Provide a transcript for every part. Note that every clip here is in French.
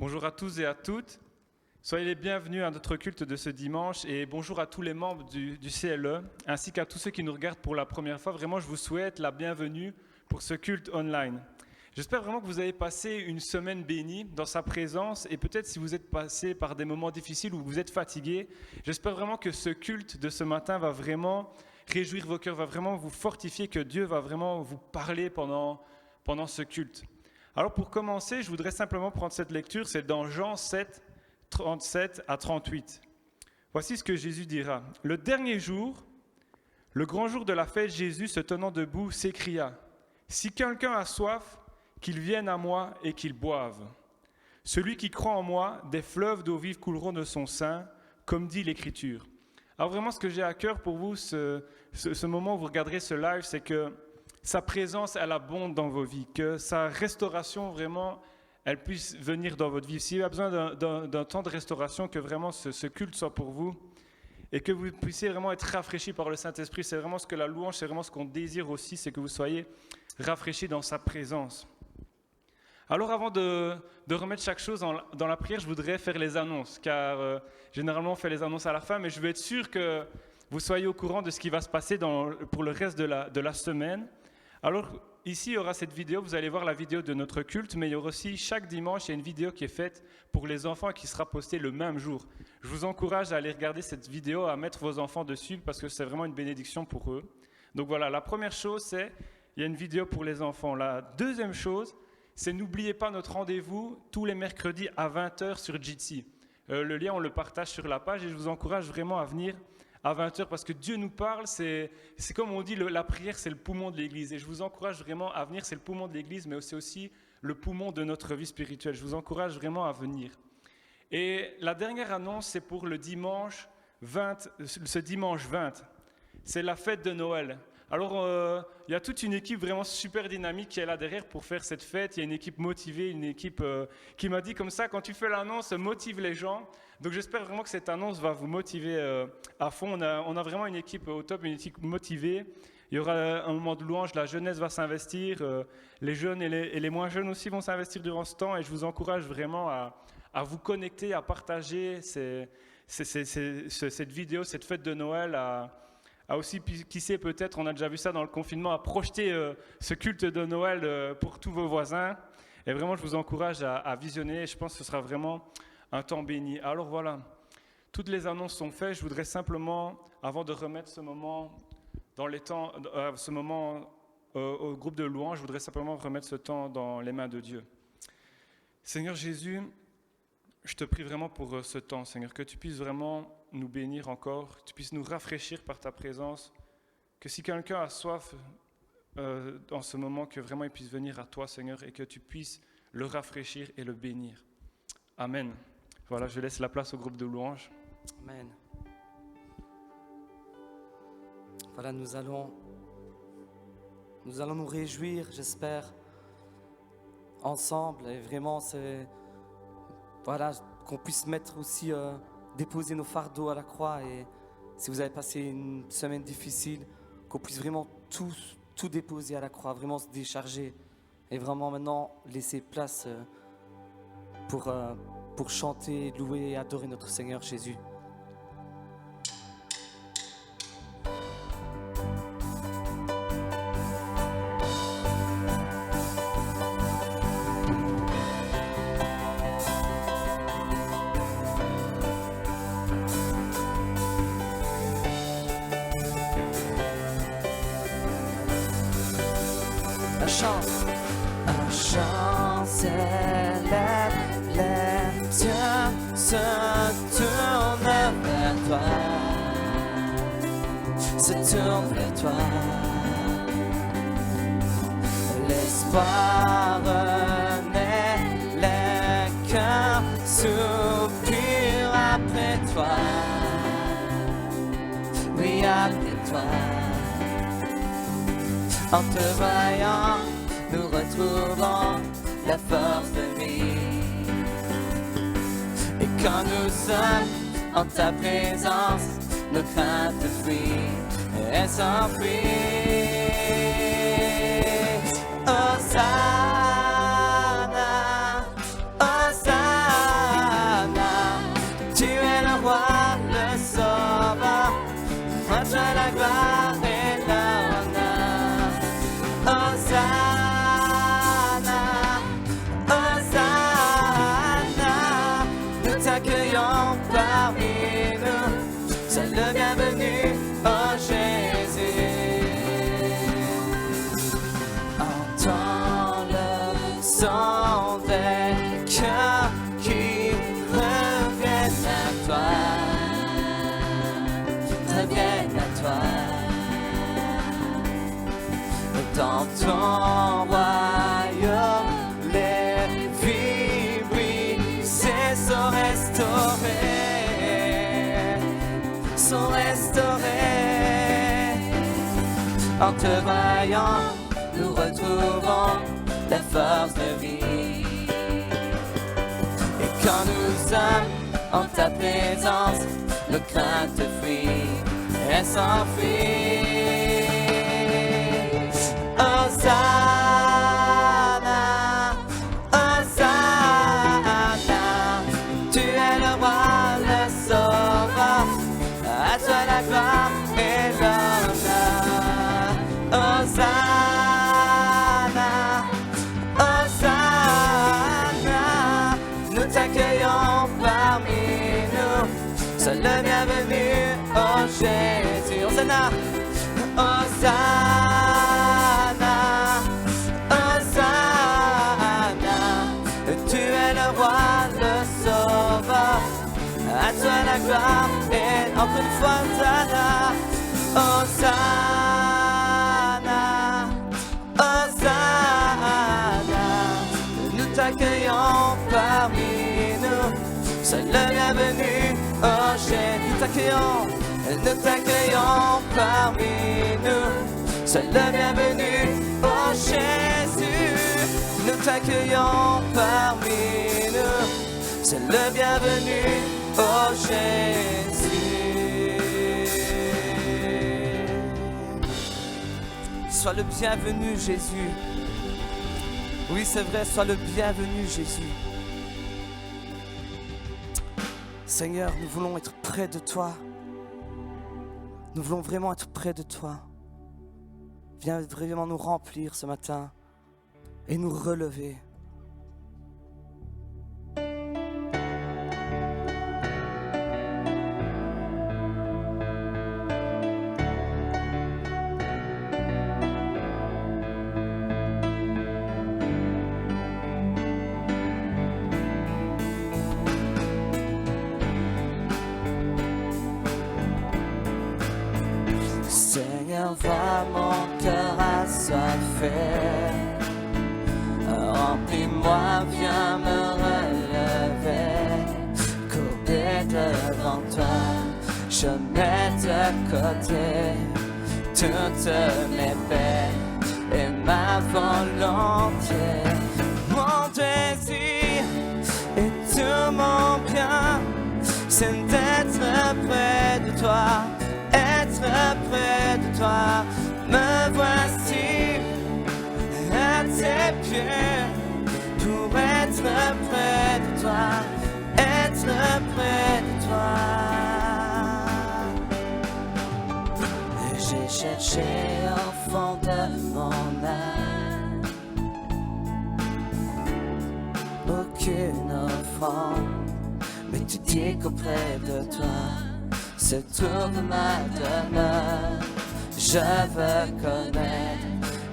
Bonjour à tous et à toutes. Soyez les bienvenus à notre culte de ce dimanche et bonjour à tous les membres du CLE ainsi qu'à tous ceux qui nous regardent pour la première fois. Vraiment, je vous souhaite la bienvenue pour ce culte online. J'espère vraiment que vous avez passé une semaine bénie dans sa présence et peut-être si vous êtes passé par des moments difficiles ou vous êtes fatigué, j'espère vraiment que ce culte de ce matin va vraiment réjouir vos cœurs, va vraiment vous fortifier, que Dieu va vraiment vous parler pendant ce culte. Alors pour commencer, je voudrais simplement prendre cette lecture, c'est dans Jean 7, 37 à 38. Voici ce que Jésus dira. Le dernier jour, le grand jour de la fête, Jésus, se tenant debout, s'écria « Si quelqu'un a soif, qu'il vienne à moi et qu'il boive. Celui qui croit en moi, des fleuves d'eau vive couleront de son sein, comme dit l'Écriture. » Alors vraiment, ce que j'ai à cœur pour vous, ce moment où vous regarderez ce live, c'est que sa présence, elle abonde dans vos vies, que sa restauration, vraiment, elle puisse venir dans votre vie. S'il y a besoin d'un temps de restauration, que vraiment ce culte soit pour vous et que vous puissiez vraiment être rafraîchis par le Saint-Esprit. C'est vraiment ce que la louange, c'est vraiment ce qu'on désire aussi, c'est que vous soyez rafraîchis dans sa présence. Alors avant de remettre chaque chose dans la prière, je voudrais faire les annonces, car généralement on fait les annonces à la fin, mais je veux être sûr que vous soyez au courant de ce qui va se passer pour le reste de la semaine. Alors ici, il y aura cette vidéo, vous allez voir la vidéo de notre culte, mais il y aura aussi chaque dimanche, il y a une vidéo qui est faite pour les enfants et qui sera postée le même jour. Je vous encourage à aller regarder cette vidéo, à mettre vos enfants dessus, parce que c'est vraiment une bénédiction pour eux. Donc voilà, la première chose, c'est il y a une vidéo pour les enfants. La deuxième chose, c'est n'oubliez pas notre rendez-vous tous les mercredis à 20h sur Jitsi. Le lien, on le partage sur la page et je vous encourage vraiment à venir à 20h parce que Dieu nous parle, c'est comme on dit, la prière, c'est le poumon de l'Église. Et je vous encourage vraiment à venir, c'est le poumon de l'Église, mais c'est aussi le poumon de notre vie spirituelle. Je vous encourage vraiment à venir. Et la dernière annonce, c'est pour le dimanche 20, ce dimanche 20. C'est la fête de Noël. Alors, il y a toute une équipe vraiment super dynamique qui est là derrière pour faire cette fête. Il y a une équipe motivée, une équipe qui m'a dit comme ça, quand tu fais l'annonce, motive les gens. Donc j'espère vraiment que cette annonce va vous motiver à fond. On a vraiment une équipe au top, une équipe motivée. Il y aura un moment de louange, la jeunesse va s'investir, les jeunes et les moins jeunes aussi vont s'investir durant ce temps. Et je vous encourage vraiment à vous connecter, à partager cette vidéo, cette fête de Noël, à aussi, qui sait, peut-être, on a déjà vu ça dans le confinement, à projeter ce culte de Noël pour tous vos voisins. Et vraiment, je vous encourage à visionner. Je pense que ce sera vraiment un temps béni. Alors voilà, toutes les annonces sont faites. Je voudrais simplement, avant de remettre ce moment dans les temps, ce moment au groupe de louange, je voudrais simplement remettre ce temps dans les mains de Dieu. Seigneur Jésus, je te prie vraiment pour ce temps, Seigneur, que tu puisses vraiment nous bénir encore, que tu puisses nous rafraîchir par ta présence, que si quelqu'un a soif en ce moment, que vraiment il puisse venir à toi, Seigneur, et que tu puisses le rafraîchir et le bénir. Amen. Voilà, je laisse la place au groupe de louanges. Amen. Voilà, nous allons nous réjouir, j'espère, ensemble, et vraiment, voilà, qu'on puisse mettre aussi, déposer nos fardeaux à la croix. Et si vous avez passé une semaine difficile, qu'on puisse vraiment tout déposer à la croix, vraiment se décharger et vraiment maintenant laisser place pour chanter, louer et adorer notre Seigneur Jésus. Un chant s'élève, les cieux se tournent vers toi, se tournent vers toi. L'espoir renaît, les cœurs soupirent après toi, oui après toi. En te voyant, nous retrouvons la force de vie. Et quand nous sommes en ta présence, nos craintes fuient et s'enfuient. Hosanna, Hosanna. sont des cœurs qui reviennent à toi, reviennent à toi. Dans ton royaume, les vies brisées sont restaurées, sont restaurées. En te voyant, nous retrouvons la force de vie. Et quand nous sommes en ta présence, nos craintes fuient, elles s'enfuient. Hosanna, Hosanna, tu es le roi, le sauveur, à toi la gloire et l'honneur. Hosanna, Hosanna, nous t'accueillons parmi nous, sois le bienvenu, oh Jésus. Hosanna, Hosanna. À toi la gloire et encore une fois Hosanna, Hosanna, Hosanna. Nous t'accueillons parmi nous, sois le bienvenu, oh Jésus. Nous t'accueillons parmi nous, sois le bienvenu, oh Jésus. Nous t'accueillons parmi nous, sois le bienvenu, oh Jésus. Sois le bienvenu, Jésus. Oui, c'est vrai, sois le bienvenu, Jésus. Seigneur, nous voulons être près de toi. Nous voulons vraiment être près de toi. Viens vraiment nous remplir ce matin et nous relever. Seigneur, vois mon cœur assoiffé. Remplis-moi, viens me relever. Courbé devant toi, je mets de côté toutes mes peines et ma volonté. Mon désir et tout mon bien, c'est d'être près de toi. Être près de toi, me voici à tes pieds pour être près de toi, être près de toi. J'ai cherché au fond de mon âme aucune offrande, mais tu dis qu'auprès de toi se trouve ma demeure. Je veux connaître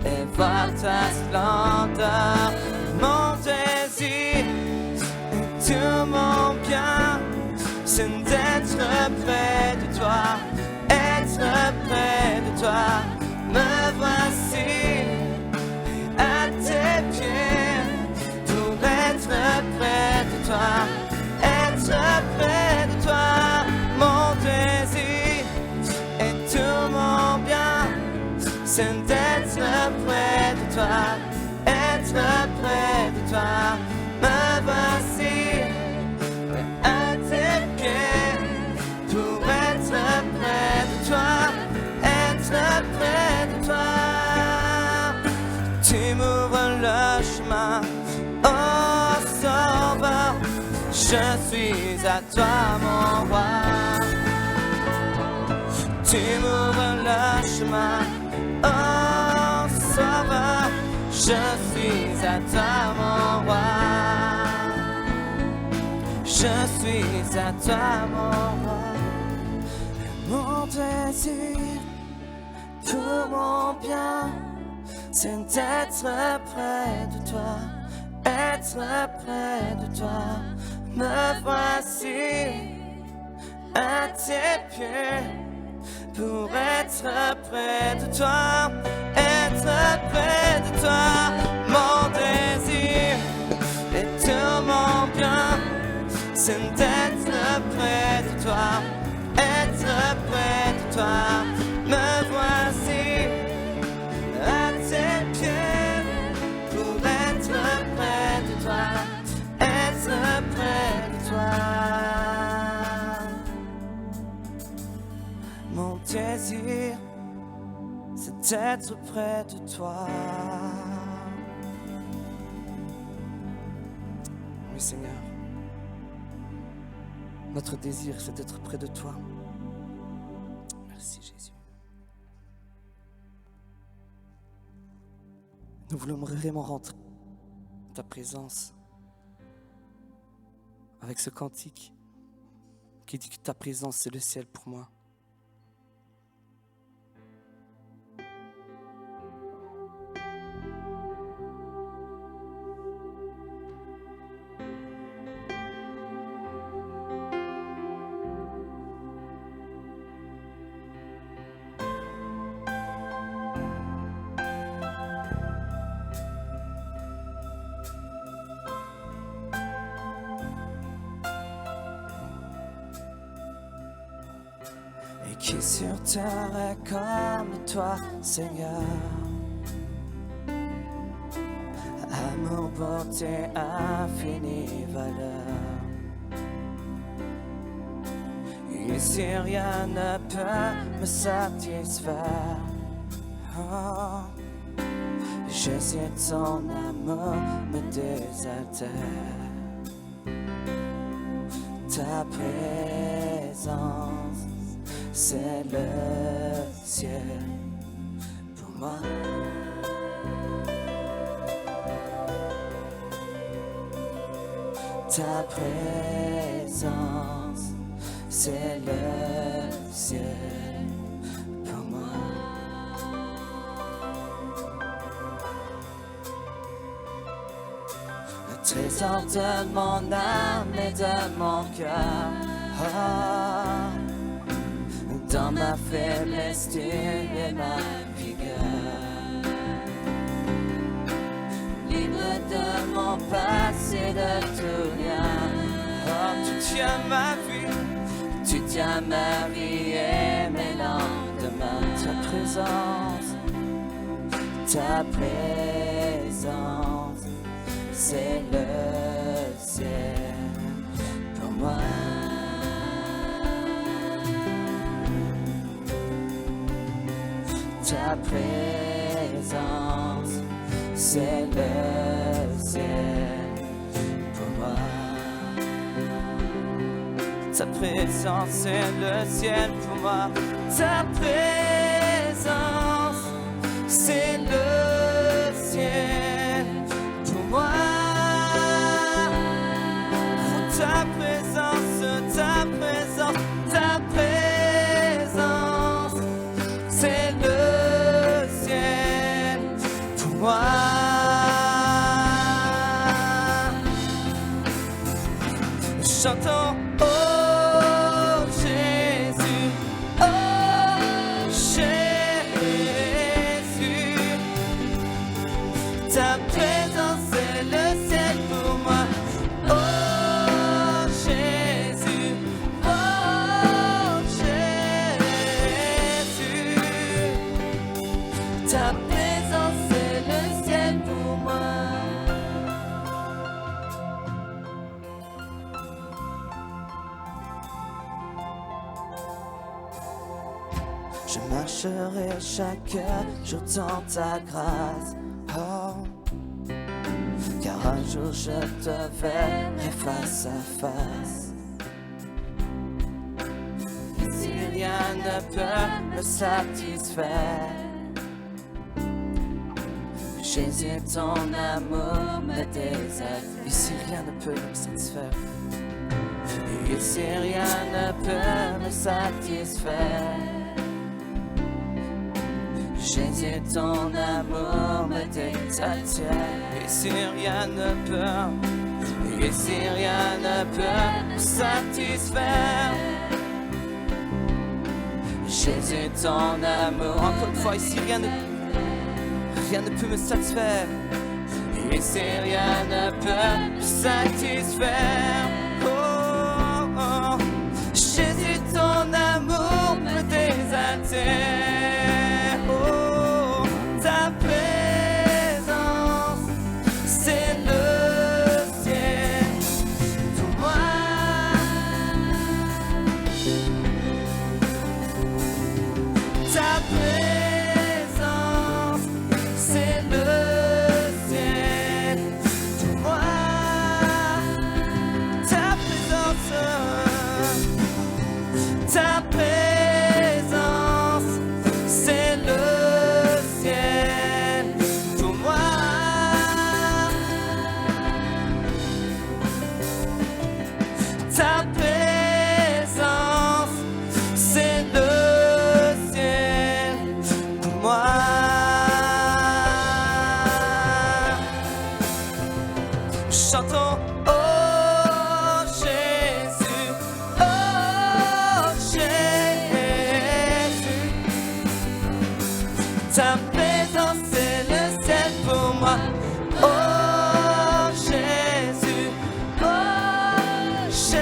et voir ta splendeur. Mon désir et tout mon bien, c'est d'être près de toi, être près de toi. Me voici à tes pieds pour être près de toi, être près de toi. Mon désir et tout mon bien, c'est d'être près de toi, être près de toi. Me voici à tes pieds pour être près de toi, être près de toi. Tu m'ouvres le chemin, oh Sauveur, je suis à toi mon roi. Tu m'ouvres le chemin, oh Sauveur, je suis à toi mon roi. Je suis à toi mon roi. Mon désir, tout mon bien, c'est d'être près de toi, être près de toi. Me voici à tes pieds pour être près de toi, être près de toi. Mon désir et tout mon bien, c'est d'être près de toi, être près de toi. Me voici à tes pieds pour être près de toi, être près de toi. Mon désir, c'est d'être près de toi. Oui, Seigneur, notre désir, c'est d'être près de toi. Merci, Jésus. Nous voulons vraiment rentrer dans ta présence avec ce cantique qui dit que ta présence, c'est le ciel pour moi. Qui sur terre est comme toi, Seigneur? Amour, beauté, infinie valeur. Ici rien ne peut me satisfaire. Oh, Jésus, ton amour me désaltère. Ta présence, c'est le ciel pour moi. Ta présence, c'est le ciel pour moi. Le trésor de mon âme et de mon cœur. Oh, dans ma faiblesse, tu es ma vigueur. Libre de mon passé, de tout rien. Oh, tu tiens ma vie, tu tiens ma vie et mes lendemains. Ta présence, c'est le ciel pour moi. Ta présence, c'est le ciel pour moi. Ta présence, c'est le ciel pour moi. Ta présence, c'est le ciel pour moi. Ta présence, ta présence, ta présence, c'est le moi. Chantons, oh Jésus, oh Jésus. Ta présence c'est le ciel pour moi. Oh Jésus, oh Jésus. Ta présence c'est le ciel pour moi. Je marcherai chaque jour dans ta grâce, oh, car un jour je te verrai face à face. Ici rien ne peut me satisfaire. Jésus, ton amour me déserte. Ici rien ne peut me satisfaire. Ici rien ne peut me satisfaire. Jésus, ton amour me désaltère. Et si rien ne peut, et si rien ne peut me satisfaire. Jésus, ton amour, encore une fois, ici rien ne peut me satisfaire. Et si rien ne peut me satisfaire. Oh, oh. Jésus, ton amour me désaltère. Oh, ta présence, c'est le ciel. Pour moi, ta présence, c'est le ciel. Pour moi, ta présence, ta présence, c'est le ciel. Pour moi, ta présence, c'est le ciel. Pour moi, chantons. Oh Jésus, oh Jésus, ta présence c'est le ciel pour moi. Oh Jésus, oh Jésus,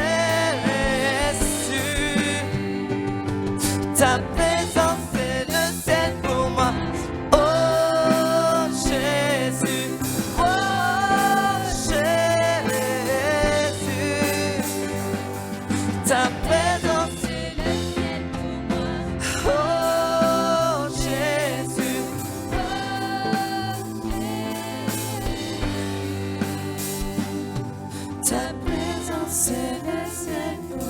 ta présence c'est le ciel pour moi. Oh Jésus, oh Jésus, ta présence c'est le ciel pour moi. Oh Jésus, ta présence c'est le ciel pour moi.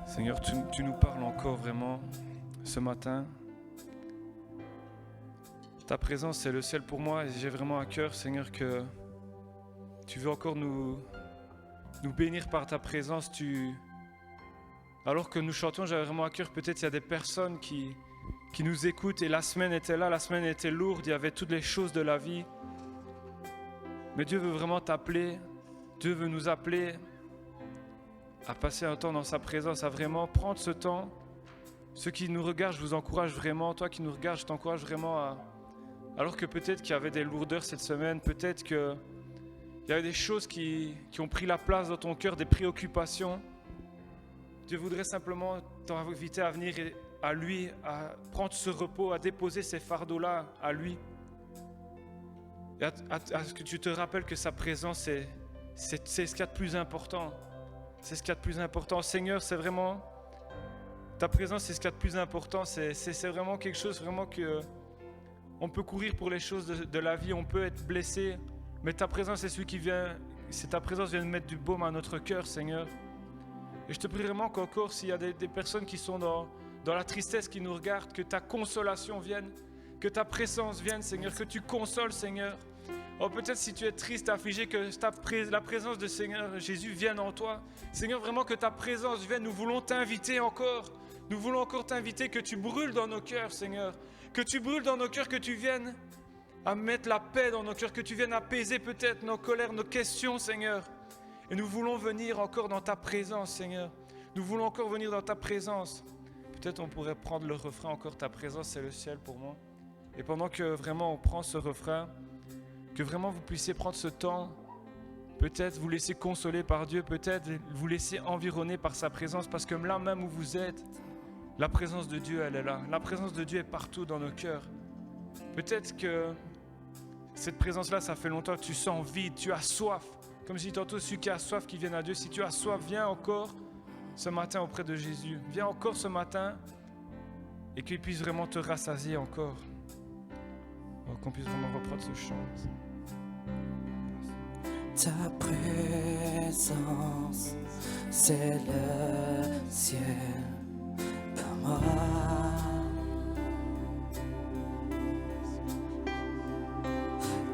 Seigneur, tu nous parles encore vraiment ce matin. Ta présence, c'est le ciel pour moi et j'ai vraiment à cœur, Seigneur, que tu veux encore nous bénir par ta présence. Alors que nous chantions, j'avais vraiment à cœur, peut-être il y a des personnes qui nous écoutent et la semaine était là, la semaine était lourde, il y avait toutes les choses de la vie. Mais Dieu veut vraiment t'appeler, Dieu veut nous appeler à passer un temps dans sa présence, à vraiment prendre ce temps. Ceux qui nous regardent, je vous encourage vraiment, toi qui nous regardes, je t'encourage vraiment à... Alors que peut-être qu'il y avait des lourdeurs cette semaine, peut-être qu'il y avait des choses qui ont pris la place dans ton cœur, des préoccupations. Dieu voudrait simplement t'inviter à venir à lui, à prendre ce repos, à déposer ces fardeaux-là à lui. Et à ce que tu te rappelles que sa présence, c'est ce qu'il y a de plus important. C'est ce qu'il y a de plus important. Seigneur, c'est vraiment... Ta présence, c'est ce qu'il y a de plus important. C'est vraiment quelque chose vraiment que... On peut courir pour les choses de la vie, on peut être blessé. Mais ta présence, c'est celui qui vient... C'est ta présence vient de mettre du baume à notre cœur, Seigneur. Et je te prie vraiment qu'encore, s'il y a des personnes qui sont dans la tristesse, qui nous regardent, que ta consolation vienne, que ta présence vienne, Seigneur, que tu consoles, Seigneur. Oh, peut-être si tu es triste, affligé, que la présence de Seigneur Jésus vienne en toi. Seigneur, vraiment que ta présence vienne. Nous voulons t'inviter encore. Nous voulons encore t'inviter, que tu brûles dans nos cœurs, Seigneur. Que tu brûles dans nos cœurs, que tu viennes à mettre la paix dans nos cœurs, que tu viennes apaiser peut-être nos colères, nos questions, Seigneur. Et nous voulons venir encore dans ta présence, Seigneur. Nous voulons encore venir dans ta présence. Peut-être on pourrait prendre le refrain encore, ta présence c'est le ciel pour moi. Et pendant que vraiment on prend ce refrain, que vraiment vous puissiez prendre ce temps, peut-être vous laisser consoler par Dieu, peut-être vous laisser environner par sa présence, parce que là même où vous êtes, la présence de Dieu elle est là. La présence de Dieu est partout dans nos cœurs. Peut-être que cette présence-là, ça fait longtemps que tu sens vide, tu as soif. Comme je dis tantôt, celui qui a soif, qui vienne à Dieu. Si tu as soif, viens encore ce matin auprès de Jésus. Viens encore ce matin et qu'il puisse vraiment te rassasier encore. Qu'on puisse vraiment reprendre ce chant. Ta présence, c'est le ciel pour moi.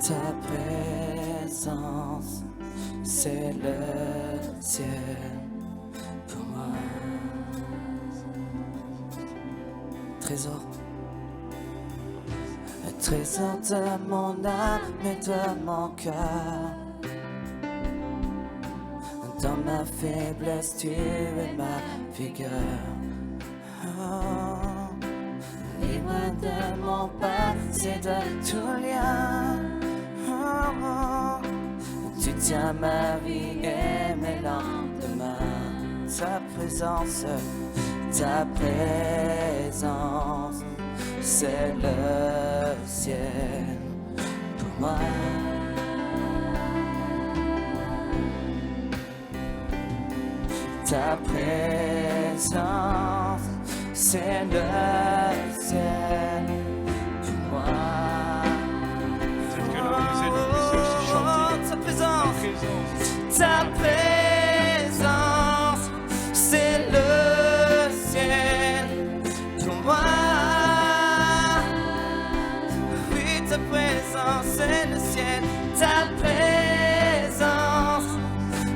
Ta présence, c'est le ciel pour moi. Trésor, le trésor de mon âme et de mon cœur. Dans ma faiblesse, tu es ma vigueur. Oh, libre de mon passé, de tout lien. Oh, tu tiens ma vie et mes lendemains. Ta présence, c'est le ciel pour moi. Ta présence, c'est le ciel pour moi. Peut-être que là où vous êtes, vous puissiez aussi chanter. Ta présence, ta présence, c'est le ciel pour moi. Oui, ta présence, c'est le ciel. Ta présence,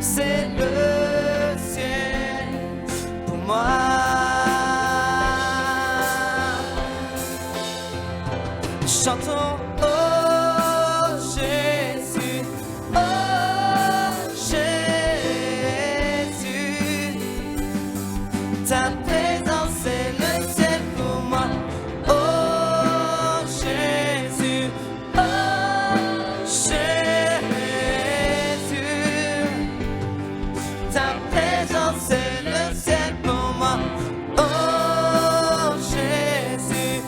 c'est le ciel pour moi. Chantons, oh Jésus, ta présence c'est le ciel pour moi. Oh Jésus, ta présence c'est le ciel pour moi. Oh Jésus,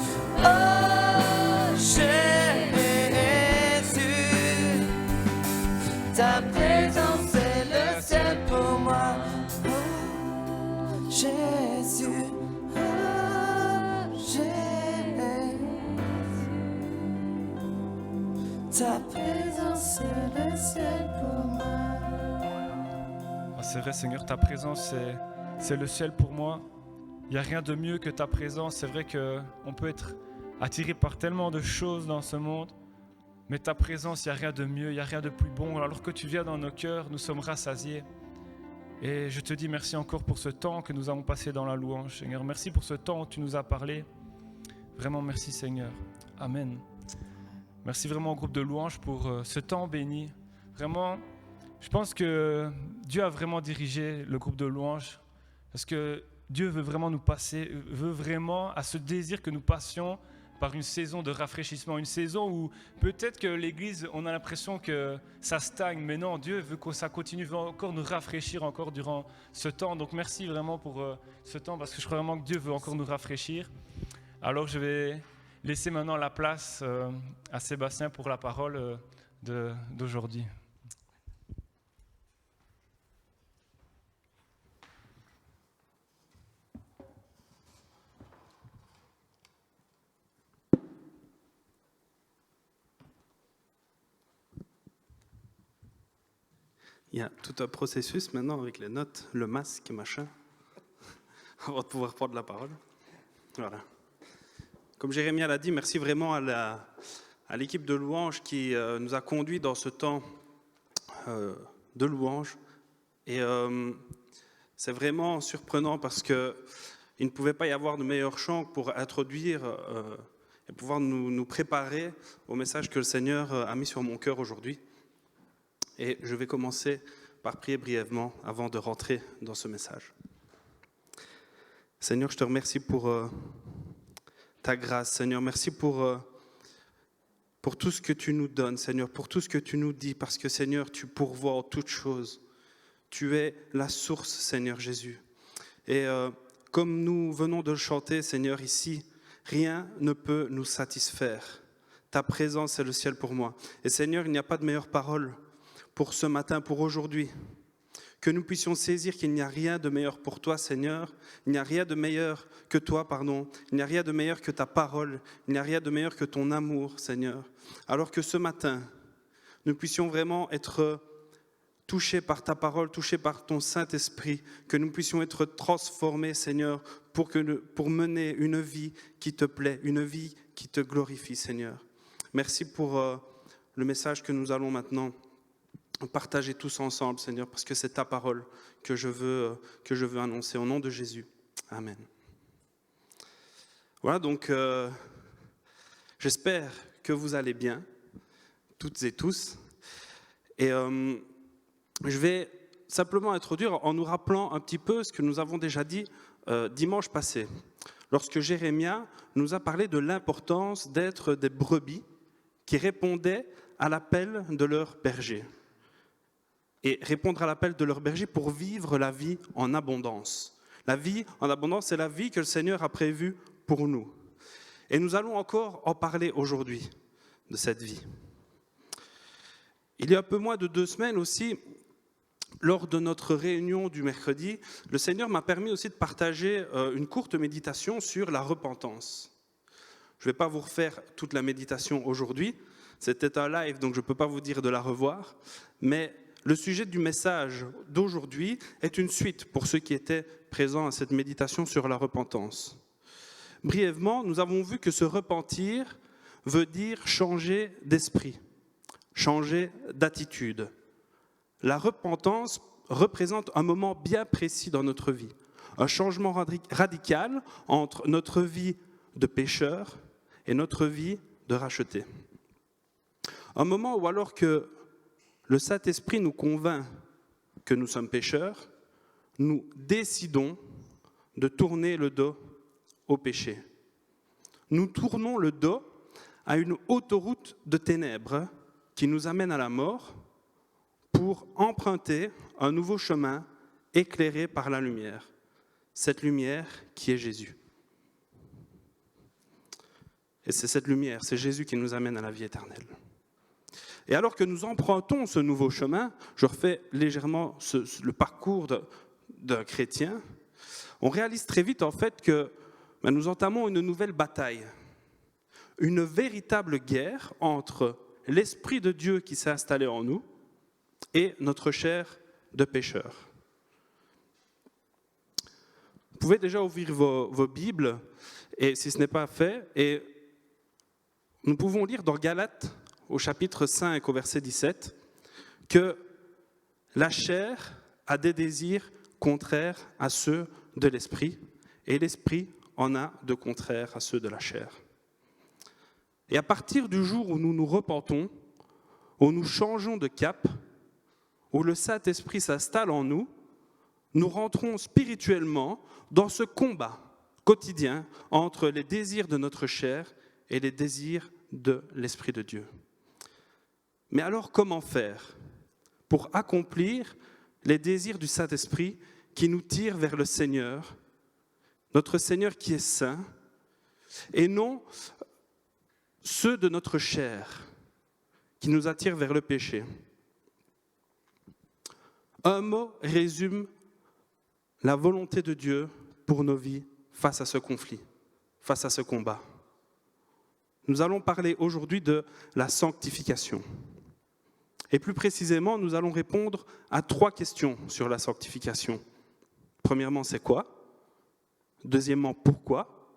ta présence c'est le ciel pour moi. Oh Jésus, ta présence c'est le ciel pour moi. Ah, c'est vrai, Seigneur, ta présence, c'est le ciel pour moi. Il n'y a rien de mieux que ta présence. C'est vrai qu'on peut être attiré par tellement de choses dans ce monde, mais ta présence, il n'y a rien de mieux, il n'y a rien de plus bon. Alors que tu viens dans nos cœurs, nous sommes rassasiés. Et je te dis merci encore pour ce temps que nous avons passé dans la louange, Seigneur. Merci pour ce temps où tu nous as parlé. Vraiment, merci, Seigneur. Amen. Merci vraiment au groupe de louange pour ce temps béni. Vraiment, je pense que Dieu a vraiment dirigé le groupe de louange parce que Dieu veut vraiment nous passer, veut vraiment à ce désir que nous passions par une saison de rafraîchissement, une saison où peut-être que l'Église, on a l'impression que ça stagne, mais non, Dieu veut que ça continue, veut encore nous rafraîchir encore durant ce temps. Donc merci vraiment pour ce temps parce que je crois vraiment que Dieu veut encore nous rafraîchir. Alors je vais laisser maintenant la place à Sébastien pour la parole d'aujourd'hui. Il y a tout un processus maintenant avec les notes, le masque, machin, avant de pouvoir prendre la parole. Voilà. Comme Jérémie l'a dit, merci vraiment à l'équipe de louange qui nous a conduits dans ce temps de louange. Et c'est vraiment surprenant parce qu'il ne pouvait pas y avoir de meilleur chant pour introduire et pouvoir nous préparer au message que le Seigneur a mis sur mon cœur aujourd'hui. Et je vais commencer par prier brièvement avant de rentrer dans ce message. Seigneur, je te remercie pour ta grâce. Seigneur, merci pour tout ce que tu nous donnes, Seigneur, pour tout ce que tu nous dis, parce que, Seigneur, tu pourvois en toutes choses. Tu es la source, Seigneur Jésus. Et comme nous venons de le chanter, Seigneur, ici, rien ne peut nous satisfaire. Ta présence est le ciel pour moi. Et Seigneur, il n'y a pas de meilleure parole pour ce matin, pour aujourd'hui, que nous puissions saisir qu'il n'y a rien de meilleur pour toi, Seigneur. Il n'y a rien de meilleur que toi, pardon. Il n'y a rien de meilleur que ta parole. Il n'y a rien de meilleur que ton amour, Seigneur. Alors que ce matin, nous puissions vraiment être touchés par ta parole, touchés par ton Saint-Esprit, que nous puissions être transformés, Seigneur, pour mener une vie qui te plaît, une vie qui te glorifie, Seigneur. Merci pour le message que nous allons maintenant partager tous ensemble, Seigneur, parce que c'est ta parole que je veux annoncer au nom de Jésus. Amen. Voilà, donc j'espère que vous allez bien, toutes et tous. Et je vais simplement introduire en nous rappelant un petit peu ce que nous avons déjà dit dimanche passé, lorsque Jérémia nous a parlé de l'importance d'être des brebis qui répondaient à l'appel de leur berger. Et répondre à l'appel de leur berger pour vivre la vie en abondance. La vie en abondance, c'est la vie que le Seigneur a prévue pour nous. Et nous allons encore en parler aujourd'hui, de cette vie. Il y a un peu moins de 2 semaines aussi, lors de notre réunion du mercredi, le Seigneur m'a permis aussi de partager une courte méditation sur la repentance. Je ne vais pas vous refaire toute la méditation aujourd'hui, c'était un live, donc je ne peux pas vous dire de la revoir, mais le sujet du message d'aujourd'hui est une suite pour ceux qui étaient présents à cette méditation sur la repentance. Brièvement, nous avons vu que se repentir veut dire changer d'esprit, changer d'attitude. La repentance représente un moment bien précis dans notre vie, un changement radical entre notre vie de pécheur et notre vie de racheté. Un moment où alors que le Saint-Esprit nous convainc que nous sommes pécheurs, nous décidons de tourner le dos au péché. Nous tournons le dos à une autoroute de ténèbres qui nous amène à la mort pour emprunter un nouveau chemin éclairé par la lumière. Cette lumière qui est Jésus. Et c'est cette lumière, c'est Jésus qui nous amène à la vie éternelle. Et alors que nous empruntons ce nouveau chemin, je refais légèrement le parcours d'un chrétien, on réalise très vite en fait que nous entamons une nouvelle bataille, une véritable guerre entre l'Esprit de Dieu qui s'est installé en nous et notre chair de pécheur. Vous pouvez déjà ouvrir vos Bibles, et si ce n'est pas fait, et nous pouvons lire dans Galates, au chapitre 5, au verset 17, que la chair a des désirs contraires à ceux de l'esprit, et l'esprit en a de contraires à ceux de la chair. Et à partir du jour où nous nous repentons, où nous changeons de cap, où le Saint-Esprit s'installe en nous, nous rentrons spirituellement dans ce combat quotidien entre les désirs de notre chair et les désirs de l'Esprit de Dieu. Mais alors, comment faire pour accomplir les désirs du Saint-Esprit qui nous tirent vers le Seigneur, notre Seigneur qui est saint, et non ceux de notre chair qui nous attirent vers le péché? Un mot résume la volonté de Dieu pour nos vies face à ce conflit, face à ce combat. Nous allons parler aujourd'hui de la sanctification. Et plus précisément, nous allons répondre à 3 questions sur la sanctification. Premièrement, c'est quoi? Deuxièmement, pourquoi?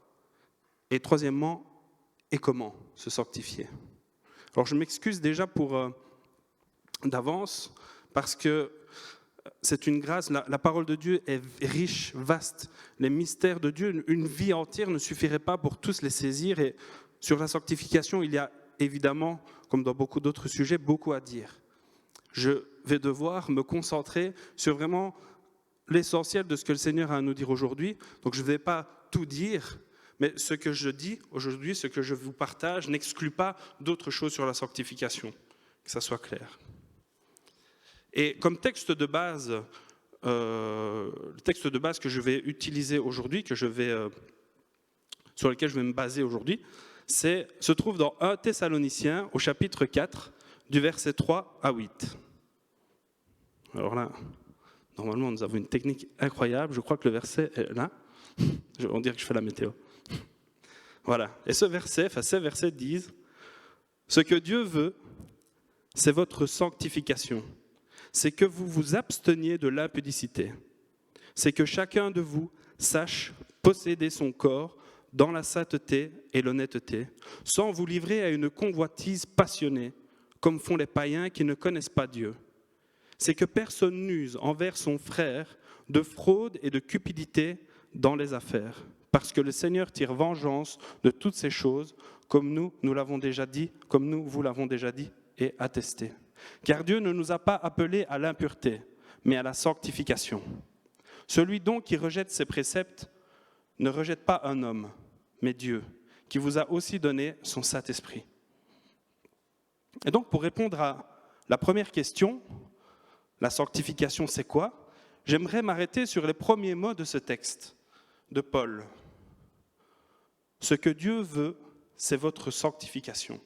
Et troisièmement, et comment se sanctifier? Alors je m'excuse déjà d'avance, parce que c'est une grâce, la parole de Dieu est riche, vaste. Les mystères de Dieu, une vie entière ne suffirait pas pour tous les saisir. Et sur la sanctification, il y a évidemment, comme dans beaucoup d'autres sujets, beaucoup à dire. Je vais devoir me concentrer sur vraiment l'essentiel de ce que le Seigneur a à nous dire aujourd'hui. Donc je ne vais pas tout dire, mais ce que je dis aujourd'hui, ce que je vous partage, n'exclut pas d'autres choses sur la sanctification, que ça soit clair. Et comme texte de base, le texte de base que je vais utiliser aujourd'hui, sur lequel je vais me baser aujourd'hui, se trouve dans 1 Thessaloniciens au chapitre 4, du verset 3 à 8. Alors là, normalement, nous avons une technique incroyable. Je crois que le verset est là. On dirait que je fais la météo. Voilà. Et ces versets disent « Ce que Dieu veut, c'est votre sanctification. C'est que vous vous absteniez de l'impudicité. C'est que chacun de vous sache posséder son corps dans la sainteté et l'honnêteté, sans vous livrer à une convoitise passionnée, comme font les païens qui ne connaissent pas Dieu. C'est que personne n'use envers son frère de fraude et de cupidité dans les affaires, parce que le Seigneur tire vengeance de toutes ces choses, comme nous l'avons déjà dit, comme nous vous l'avons déjà dit et attesté. Car Dieu ne nous a pas appelés à l'impureté, mais à la sanctification. Celui donc qui rejette ses préceptes ne rejette pas un homme, mais Dieu, qui vous a aussi donné son Saint-Esprit. Et donc, pour répondre à la première question, la sanctification, c'est quoi ? J'aimerais m'arrêter sur les premiers mots de ce texte de Paul. Ce que Dieu veut, c'est votre sanctification.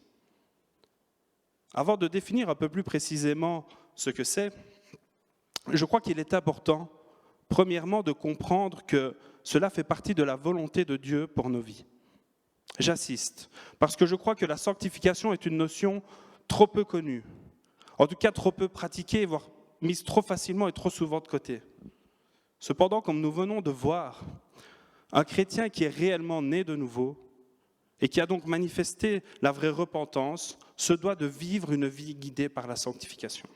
Avant de définir un peu plus précisément ce que c'est, je crois qu'il est important, premièrement, de comprendre que cela fait partie de la volonté de Dieu pour nos vies. J'insiste, parce que je crois que la sanctification est une notion trop peu connue, en tout cas trop peu pratiquée, voire mise trop facilement et trop souvent de côté. Cependant, comme nous venons de voir, un chrétien qui est réellement né de nouveau et qui a donc manifesté la vraie repentance se doit de vivre une vie guidée par la sanctification.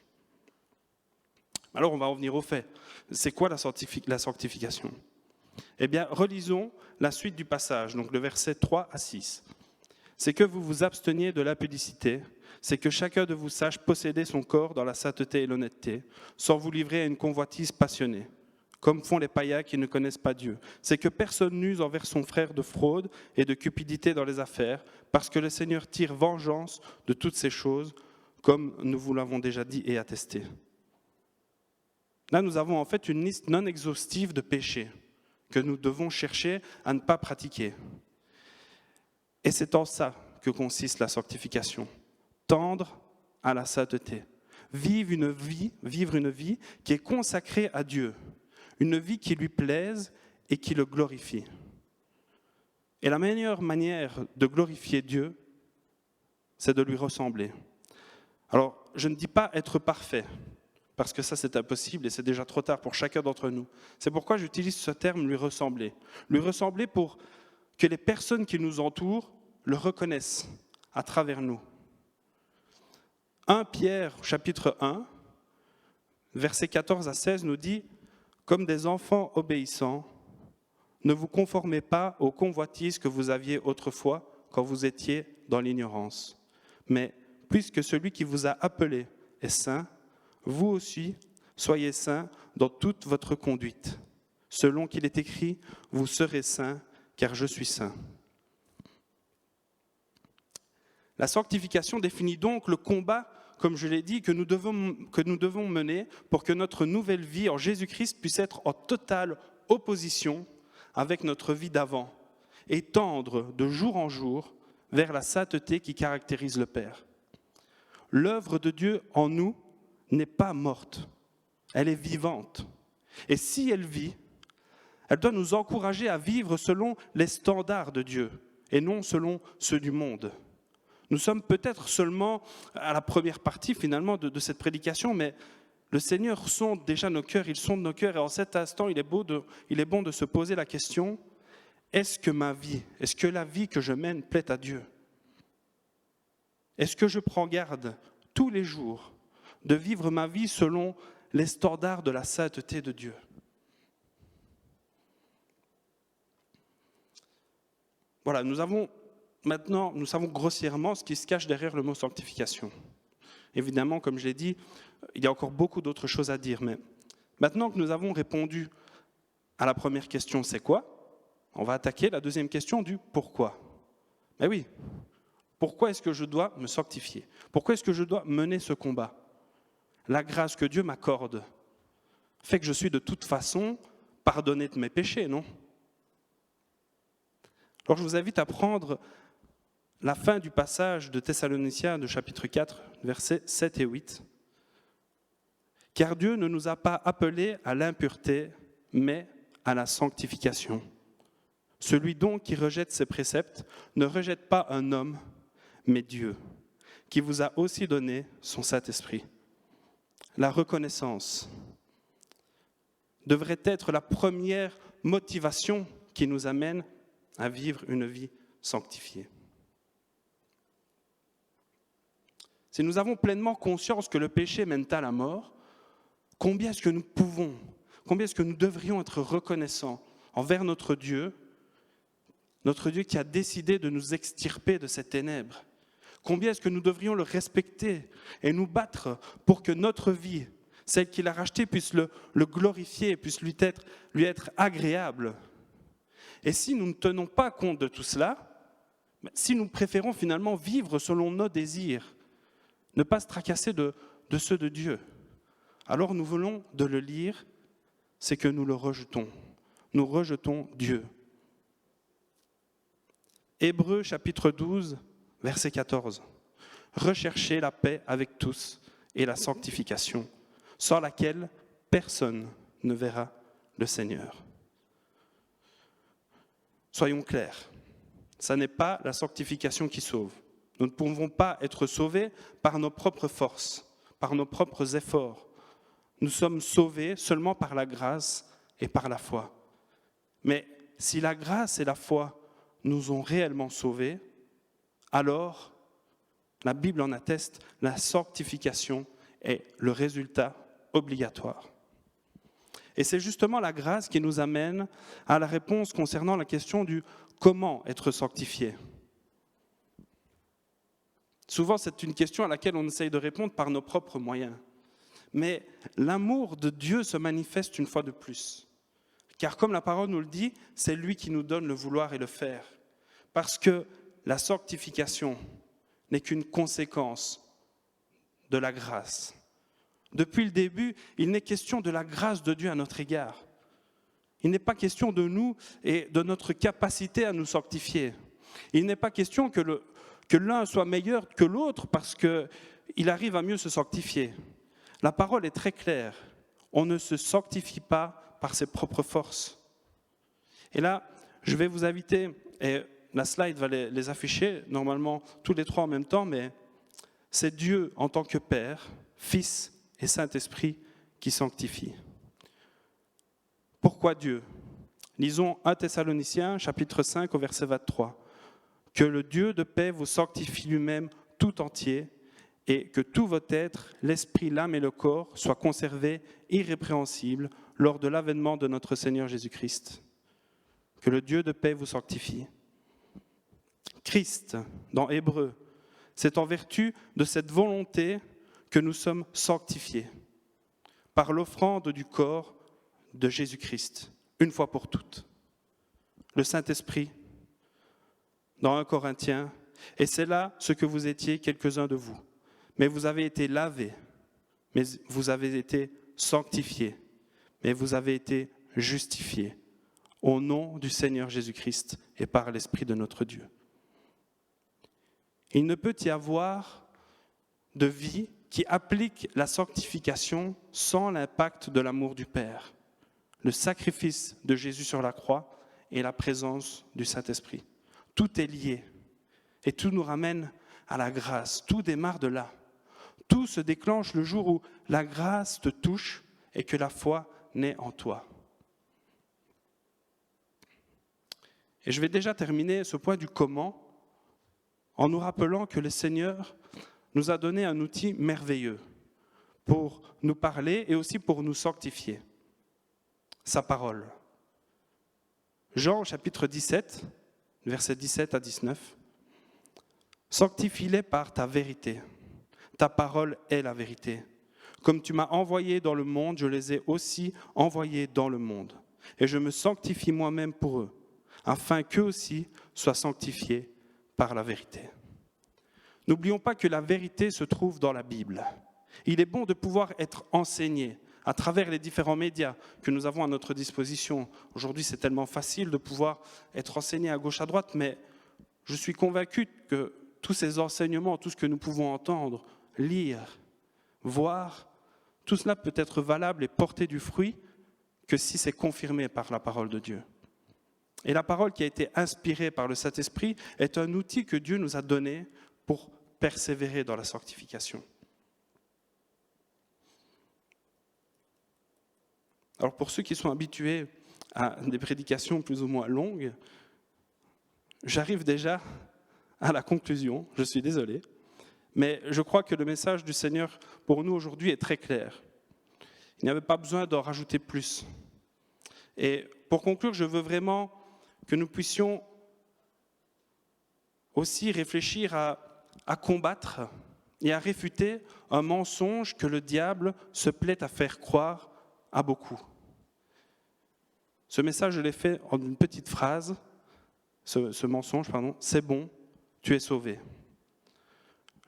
Alors on va revenir au fait. C'est quoi la sanctification ? Eh bien, relisons la suite du passage, donc le verset 3 à 6. C'est que vous vous absteniez de l'impudicité, c'est que chacun de vous sache posséder son corps dans la sainteté et l'honnêteté, sans vous livrer à une convoitise passionnée, comme font les païens qui ne connaissent pas Dieu. C'est que personne n'use envers son frère de fraude et de cupidité dans les affaires, parce que le Seigneur tire vengeance de toutes ces choses, comme nous vous l'avons déjà dit et attesté. Là, nous avons en fait une liste non exhaustive de péchés que nous devons chercher à ne pas pratiquer. Et c'est en ça que consiste la sanctification. Tendre à la sainteté. Vivre une vie qui est consacrée à Dieu. Une vie qui lui plaise et qui le glorifie. Et la meilleure manière de glorifier Dieu, c'est de lui ressembler. Alors, je ne dis pas être parfait, parce que ça c'est impossible et c'est déjà trop tard pour chacun d'entre nous. C'est pourquoi j'utilise ce terme « lui ressembler ». Lui ressembler pour que les personnes qui nous entourent le reconnaissent à travers nous. 1 Pierre, chapitre 1, versets 14 à 16 nous dit « Comme des enfants obéissants, ne vous conformez pas aux convoitises que vous aviez autrefois quand vous étiez dans l'ignorance. Mais puisque celui qui vous a appelé est saint, vous aussi soyez saints dans toute votre conduite. Selon qu'il est écrit, vous serez saints, car je suis saint. » La sanctification définit donc le combat, comme je l'ai dit, que nous devons mener pour que notre nouvelle vie en Jésus-Christ puisse être en totale opposition avec notre vie d'avant et tendre de jour en jour vers la sainteté qui caractérise le Père. L'œuvre de Dieu en nous n'est pas morte, elle est vivante. Et si elle vit, elle doit nous encourager à vivre selon les standards de Dieu et non selon ceux du monde. Nous sommes peut-être seulement à la première partie finalement de cette prédication, mais le Seigneur sonde déjà nos cœurs, il sonde nos cœurs et en cet instant, il est bon de se poser la question, est-ce que la vie que je mène plaît à Dieu ? Est-ce que je prends garde tous les jours de vivre ma vie selon les standards de la sainteté de Dieu ? Voilà, nous savons grossièrement ce qui se cache derrière le mot sanctification. Évidemment, comme je l'ai dit, il y a encore beaucoup d'autres choses à dire, mais maintenant que nous avons répondu à la première question, c'est quoi ? On va attaquer la deuxième question du pourquoi. Ben oui, pourquoi est-ce que je dois me sanctifier ? Pourquoi est-ce que je dois mener ce combat ? La grâce que Dieu m'accorde fait que je suis de toute façon pardonné de mes péchés, non ? Alors je vous invite à prendre la fin du passage de Thessaloniciens de chapitre 4, versets 7 et 8. « Car Dieu ne nous a pas appelés à l'impureté, mais à la sanctification. Celui donc qui rejette ses préceptes ne rejette pas un homme, mais Dieu, qui vous a aussi donné son Saint-Esprit. » La reconnaissance devrait être la première motivation qui nous amène à vivre une vie sanctifiée. si nous avons pleinement conscience que le péché mène à la mort, combien est-ce que nous devrions être reconnaissants envers notre Dieu qui a décidé de nous extirper de ces ténèbres. Combien est-ce que nous devrions le respecter et nous battre pour que notre vie, celle qu'il a rachetée, puisse le glorifier, puisse lui être agréable. Et si nous ne tenons pas compte de tout cela, si nous préférons finalement vivre selon nos désirs, ne pas se tracasser de ceux de Dieu, alors nous venons de le lire, c'est que nous le rejetons. Nous rejetons Dieu. Hébreux chapitre 12, verset 14. Recherchez la paix avec tous et la sanctification, sans laquelle personne ne verra le Seigneur. Soyons clairs, ce n'est pas la sanctification qui sauve. Nous ne pouvons pas être sauvés par nos propres forces, par nos propres efforts. Nous sommes sauvés seulement par la grâce et par la foi. Mais si la grâce et la foi nous ont réellement sauvés, alors, la Bible en atteste, la sanctification est le résultat obligatoire. Et c'est justement la grâce qui nous amène à la réponse concernant la question du comment être sanctifié. Souvent, c'est une question à laquelle on essaye de répondre par nos propres moyens. Mais l'amour de Dieu se manifeste une fois de plus. Car comme la parole nous le dit, c'est lui qui nous donne le vouloir et le faire. Parce que la sanctification n'est qu'une conséquence de la grâce. Depuis le début, il n'est question de la grâce de Dieu à notre égard. Il n'est pas question de nous et de notre capacité à nous sanctifier. Il n'est pas question que l'un soit meilleur que l'autre parce qu'il arrive à mieux se sanctifier. La parole est très claire. On ne se sanctifie pas par ses propres forces. Et là, je vais vous inviter, et la slide va les afficher, normalement tous les trois en même temps, mais c'est Dieu en tant que Père, Fils et Saint-Esprit qui sanctifie. Pourquoi Dieu ? Lisons 1 Thessaloniciens, chapitre 5, au verset 23. « Que le Dieu de paix vous sanctifie lui-même tout entier, et que tout votre être, l'esprit, l'âme et le corps, soient conservés irrépréhensibles lors de l'avènement de notre Seigneur Jésus-Christ. Que le Dieu de paix vous sanctifie. » Christ, dans Hébreux, c'est en vertu de cette volonté que nous sommes sanctifiés par l'offrande du corps de Jésus-Christ, une fois pour toutes. Le Saint-Esprit, dans 1 Corinthiens, et c'est là ce que vous étiez quelques-uns de vous. Mais vous avez été lavés, mais vous avez été sanctifiés, mais vous avez été justifiés au nom du Seigneur Jésus-Christ et par l'Esprit de notre Dieu. Il ne peut y avoir de vie qui applique la sanctification sans l'impact de l'amour du Père, le sacrifice de Jésus sur la croix et la présence du Saint-Esprit. Tout est lié et tout nous ramène à la grâce. Tout démarre de là. Tout se déclenche le jour où la grâce te touche et que la foi naît en toi. Et je vais déjà terminer ce point du comment en nous rappelant que le Seigneur nous a donné un outil merveilleux pour nous parler et aussi pour nous sanctifier. Sa parole. Jean chapitre 17, versets 17 à 19. « Sanctifie-les par ta vérité. Ta parole est la vérité. Comme tu m'as envoyé dans le monde, je les ai aussi envoyés dans le monde. Et je me sanctifie moi-même pour eux, afin qu'eux aussi soient sanctifiés par la vérité. » N'oublions pas que la vérité se trouve dans la Bible. Il est bon de pouvoir être enseigné à travers les différents médias que nous avons à notre disposition. Aujourd'hui, c'est tellement facile de pouvoir être enseigné à gauche, à droite, mais je suis convaincu que tous ces enseignements, tout ce que nous pouvons entendre, lire, voir, tout cela peut être valable et porter du fruit que si c'est confirmé par la parole de Dieu. Et la parole qui a été inspirée par le Saint-Esprit est un outil que Dieu nous a donné pour persévérer dans la sanctification. Alors pour ceux qui sont habitués à des prédications plus ou moins longues, j'arrive déjà à la conclusion, je suis désolé, Mais je crois que le message du Seigneur pour nous aujourd'hui est très clair. Il n'y avait pas besoin d'en rajouter plus. Et pour conclure, je veux vraiment que nous puissions aussi réfléchir à combattre et à réfuter un mensonge que le diable se plaît à faire croire à beaucoup. Ce message, je l'ai fait en une petite phrase, ce mensonge, c'est bon, tu es sauvé.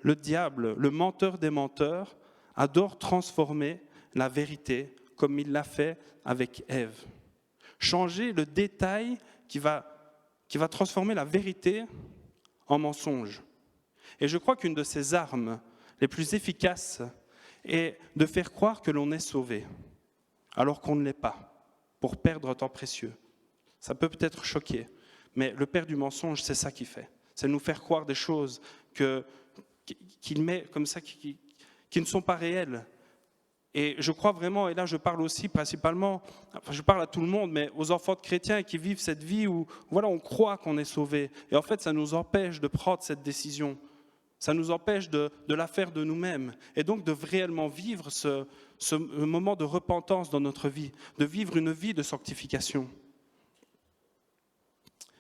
Le diable, le menteur des menteurs, adore transformer la vérité comme il l'a fait avec Ève. Changer le détail qui va transformer la vérité en mensonge. Et je crois qu'une de ses armes les plus efficaces est de faire croire que l'on est sauvé, alors qu'on ne l'est pas, pour perdre un temps précieux. Ça peut peut-être choquer, mais le père du mensonge, c'est ça qu'il fait. C'est nous faire croire des choses qu'il met comme ça, qui ne sont pas réelles. Et je crois vraiment, et là je parle aussi principalement, je parle à tout le monde, mais aux enfants de chrétiens qui vivent cette vie où voilà, on croit qu'on est sauvé. Et en fait, ça nous empêche de prendre cette décision. Ça nous empêche de la faire de nous-mêmes. Et donc de réellement vivre ce moment de repentance dans notre vie, de vivre une vie de sanctification.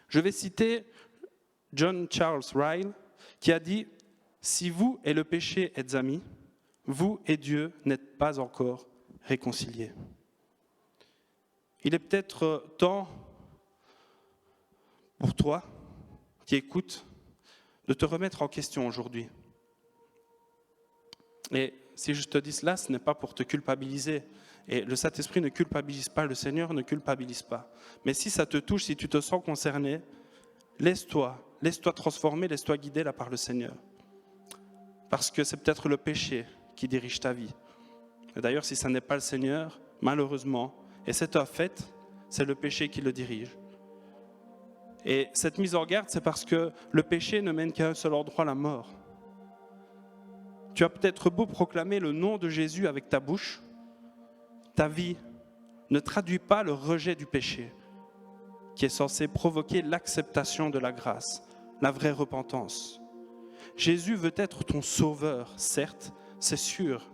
Je vais citer John Charles Ryle qui a dit « Si vous et le péché êtes amis, vous et Dieu n'êtes pas encore réconciliés. » Il est peut-être temps pour toi qui écoutes de te remettre en question aujourd'hui. Et si je te dis cela, ce n'est pas pour te culpabiliser. Et le Saint-Esprit ne culpabilise pas, le Seigneur ne culpabilise pas. Mais si ça te touche, si tu te sens concerné, laisse-toi transformer, laisse-toi guider là par le Seigneur. Parce que c'est peut-être le péché qui dirige ta vie. Et d'ailleurs, si ça n'est pas le Seigneur, malheureusement, et c'est un fait, c'est le péché qui le dirige. Et cette mise en garde, c'est parce que le péché ne mène qu'à un seul endroit, la mort. Tu as peut-être beau proclamer le nom de Jésus avec ta bouche, ta vie ne traduit pas le rejet du péché, qui est censé provoquer l'acceptation de la grâce, la vraie repentance. Jésus veut être ton sauveur, certes, c'est sûr.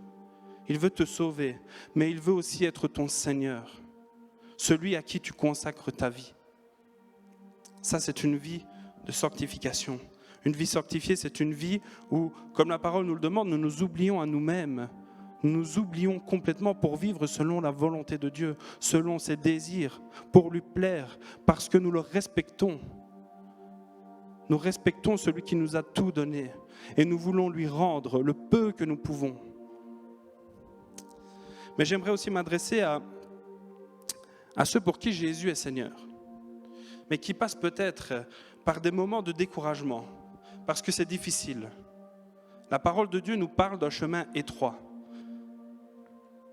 Il veut te sauver, mais il veut aussi être ton Seigneur, celui à qui tu consacres ta vie. Ça, c'est une vie de sanctification. Une vie sanctifiée, c'est une vie où, comme la parole nous le demande, nous nous oublions à nous-mêmes. Nous nous oublions complètement pour vivre selon la volonté de Dieu, selon ses désirs, pour lui plaire, parce que nous le respectons. Nous respectons celui qui nous a tout donné et nous voulons lui rendre le peu que nous pouvons. Mais j'aimerais aussi m'adresser à ceux pour qui Jésus est Seigneur, mais qui passent peut-être par des moments de découragement, parce que c'est difficile. La parole de Dieu nous parle d'un chemin étroit.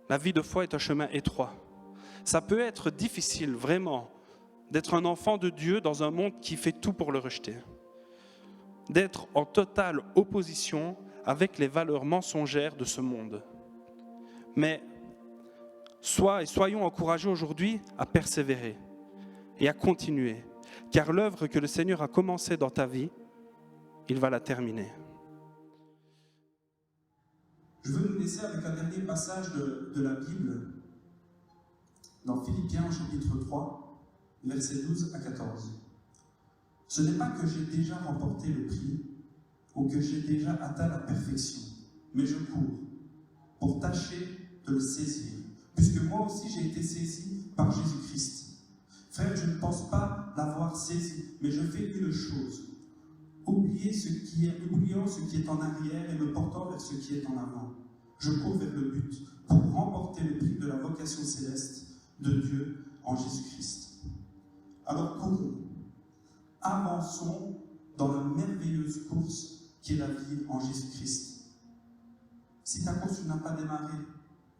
La vie de foi est un chemin étroit. Ça peut être difficile, vraiment, d'être un enfant de Dieu dans un monde qui fait tout pour le rejeter. D'être en totale opposition avec les valeurs mensongères de ce monde. Mais soyons encouragés aujourd'hui à persévérer et à continuer, car l'œuvre que le Seigneur a commencée dans ta vie, il va la terminer. Je veux nous laisser avec un dernier passage de la Bible, dans Philippiens chapitre 3, versets 12 à 14. Ce n'est pas que j'ai déjà remporté le prix ou que j'ai déjà atteint la perfection, mais je cours pour tâcher de le saisir, puisque moi aussi j'ai été saisi par Jésus-Christ. Frère, je ne pense pas l'avoir saisi, mais je fais une chose, oubliant ce qui est en arrière et me portant vers ce qui est en avant. Je cours vers le but pour remporter le prix de la vocation céleste de Dieu en Jésus-Christ. Alors courons, avançons dans la merveilleuse course qui est la vie en Jésus-Christ. Si ta course n'a pas démarré,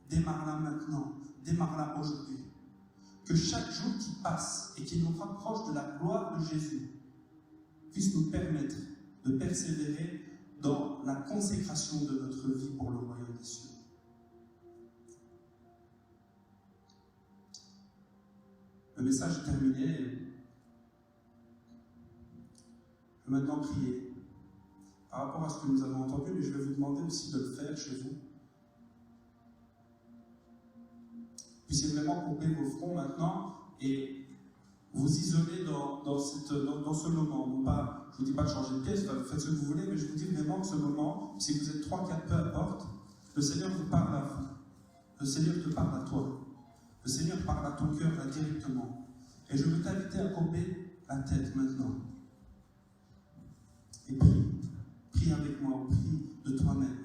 démarre-la maintenant, démarre-la aujourd'hui. Que chaque jour qui passe et qui nous rapproche de la gloire de Jésus puisse nous permettre de persévérer dans la consécration de notre vie pour le royaume des cieux. Le message est terminé. Je vais maintenant prier par rapport à ce que nous avons entendu, mais je vais vous demander aussi de le faire chez vous. Puissiez vraiment couper vos fronts maintenant et vous isoler dans ce moment. Non pas, je ne vous dis pas de changer de pièce, faites ce que vous voulez, mais je vous dis vraiment que ce moment, si vous êtes 3, 4, peu importe, le Seigneur vous parle à vous. Le Seigneur te parle à toi. Le Seigneur parle à ton cœur là directement. Et je veux t'inviter à couper la tête maintenant. Et prie. Prie avec moi, prie de toi-même.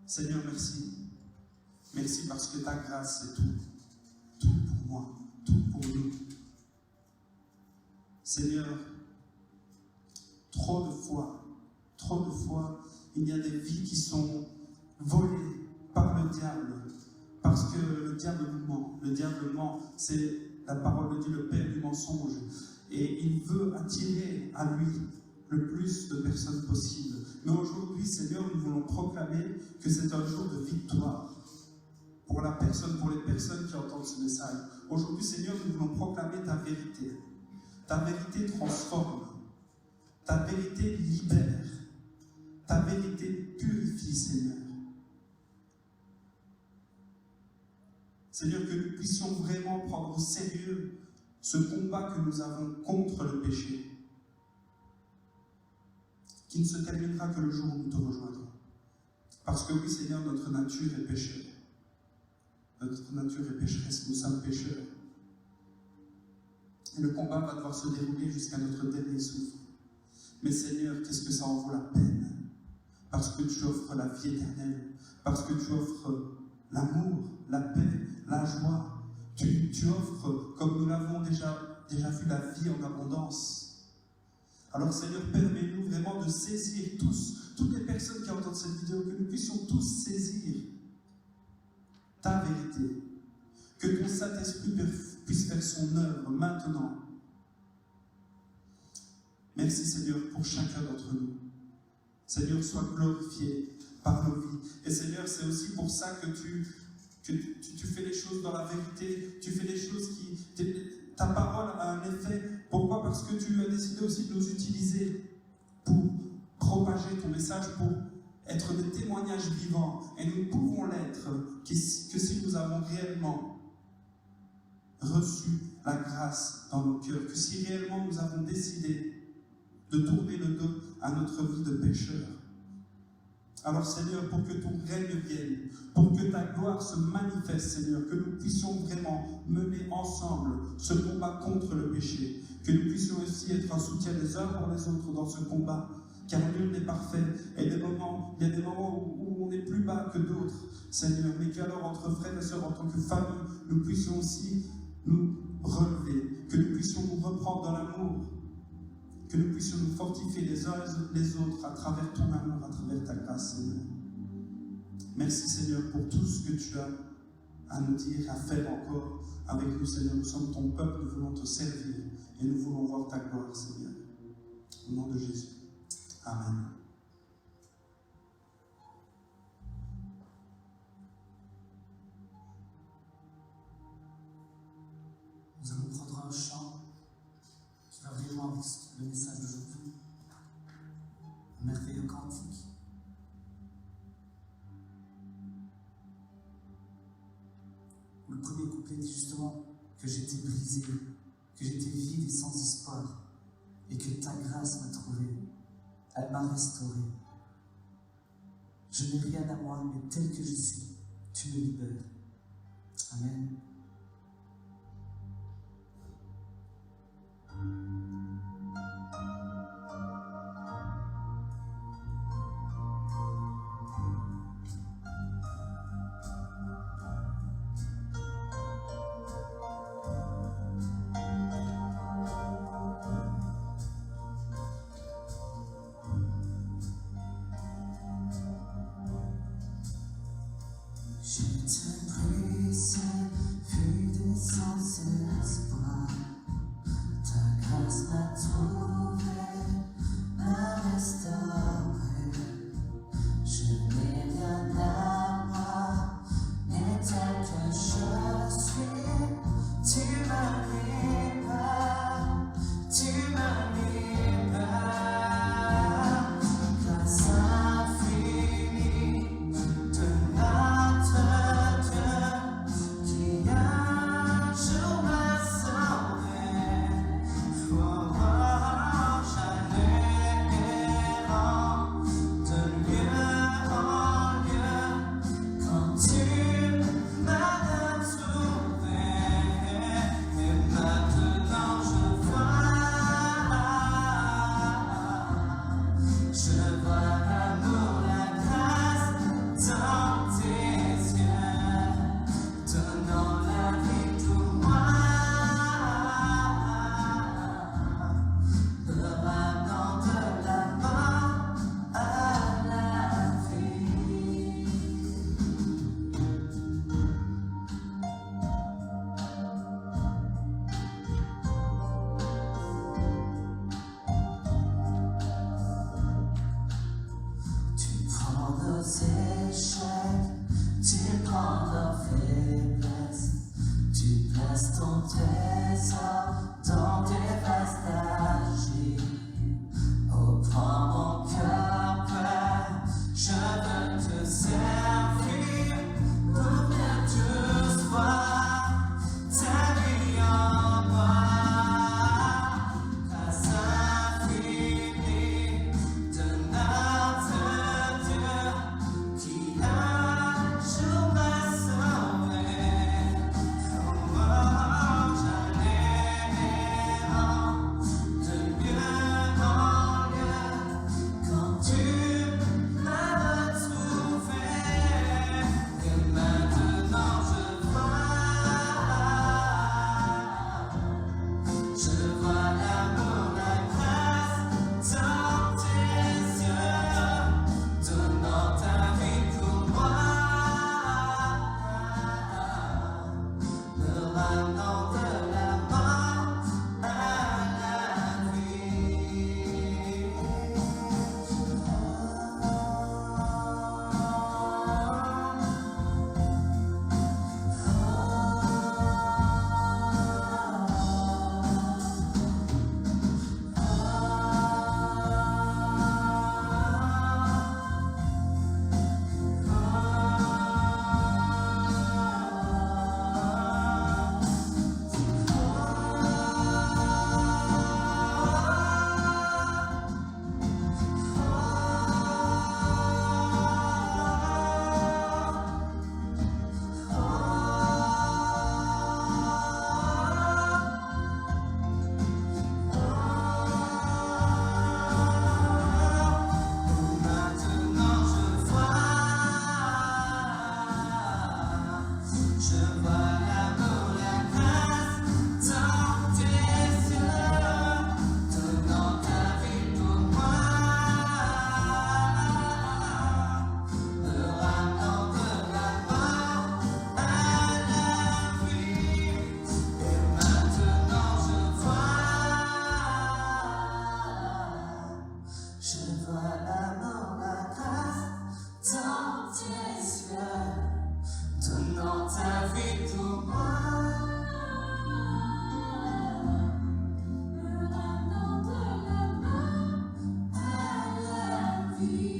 Seigneur, merci. Merci parce que ta grâce, c'est tout. Tout pour moi, tout pour nous. Seigneur, trop de fois, il y a des vies qui sont volées par le diable. Parce que le diable nous ment. Le diable ment, c'est la parole de Dieu, le père du mensonge. Et il veut attirer à lui le plus de personnes possible. Mais aujourd'hui, Seigneur, nous voulons proclamer que c'est un jour de victoire pour les personnes qui entendent ce message. Aujourd'hui, Seigneur, nous voulons proclamer ta vérité. Ta vérité transforme. Ta vérité libère. Ta vérité purifie, Seigneur. Seigneur, que nous puissions vraiment prendre au sérieux ce combat que nous avons contre le péché, qui ne se terminera que le jour où nous te rejoindrons. Parce que oui, Seigneur, notre nature est pécheur. Notre nature est pécheresse, nous sommes pécheurs. Et le combat va devoir se dérouler jusqu'à notre dernier souffle. Mais Seigneur, qu'est-ce que ça en vaut la peine? Parce que tu offres la vie éternelle, parce que tu offres l'amour, la paix, la joie. Tu offres, comme nous l'avons déjà vu, la vie en abondance. Alors Seigneur, permets-nous vraiment de saisir toutes les personnes qui entendent cette vidéo, que nous puissions tous saisir ta vérité, que ton Saint-Esprit puisse faire son œuvre maintenant. Merci Seigneur pour chacun d'entre nous. Seigneur, sois glorifié par nos vies. Et Seigneur, c'est aussi pour ça que tu fais les choses dans la vérité, tu fais les choses ta parole a un effet. Pourquoi? Parce que tu as décidé aussi de nous utiliser pour propager ton message, pour être des témoignages vivants. Et nous ne pouvons l'être que si nous avons réellement reçu la grâce dans nos cœurs, que si réellement nous avons décidé de tourner le dos à notre vie de pécheur. Alors Seigneur, pour que ton règne vienne, pour que ta gloire se manifeste, Seigneur, que nous puissions vraiment mener ensemble ce combat contre le péché, que nous puissions aussi être un soutien les uns pour les autres dans ce combat, car nul n'est parfait, et il y a des moments où on est plus bas que d'autres, Seigneur, mais qu'alors entre frères et sœurs, en tant que famille, nous puissions aussi nous relever, que nous puissions nous reprendre dans l'amour, que nous puissions nous fortifier les uns les autres à travers ton amour, à travers ta grâce, Seigneur. Merci, Seigneur, pour tout ce que tu as à nous dire, à faire encore avec nous, Seigneur. Nous sommes ton peuple, nous voulons te servir et nous voulons voir ta gloire, Seigneur. Au nom de Jésus. Amen. Nous allons prendre un chant qui va vraiment avec le message d'aujourd'hui. Un merveilleux cantique. Où le premier couplet dit justement que j'étais brisé, que j'étais vide et sans espoir, et que ta grâce m'a trouvé, elle m'a restauré. Je n'ai rien à moi, mais tel que je suis, tu me libères. Amen. J'étais brisé, vide et sans espoir. Ta grâce m'a trouvé, m'a restauré. Je n'ai rien à moi, mais tel que je suis, tu me libères, tu me libères. échecs, tu prends leur faiblesse, tu places ton trésor dans tes vastes argiles. Oh, prends mon cœur, Père, je veux te servir, pour bien tous voir ta vie en moi. Grâce infinie de notre Dieu qui un jour m'a sauvé. Oh, j'allais errant de lieu en lieu quand tu m'as retrouvé. Et maintenant je vois l'amour, la grâce dans tes yeux, donnant ta vie pour moi, me ramenant de la mort à la vie. Maintenant je vois l'amour, la grâce dans tes yeux, donnant ta vie pour moi, me ramenant de la mort à la vie. Et maintenant je vois l'amour, la grâce dans tes yeux, donnant ta vie pour moi, me ramenant de la mort à la vie.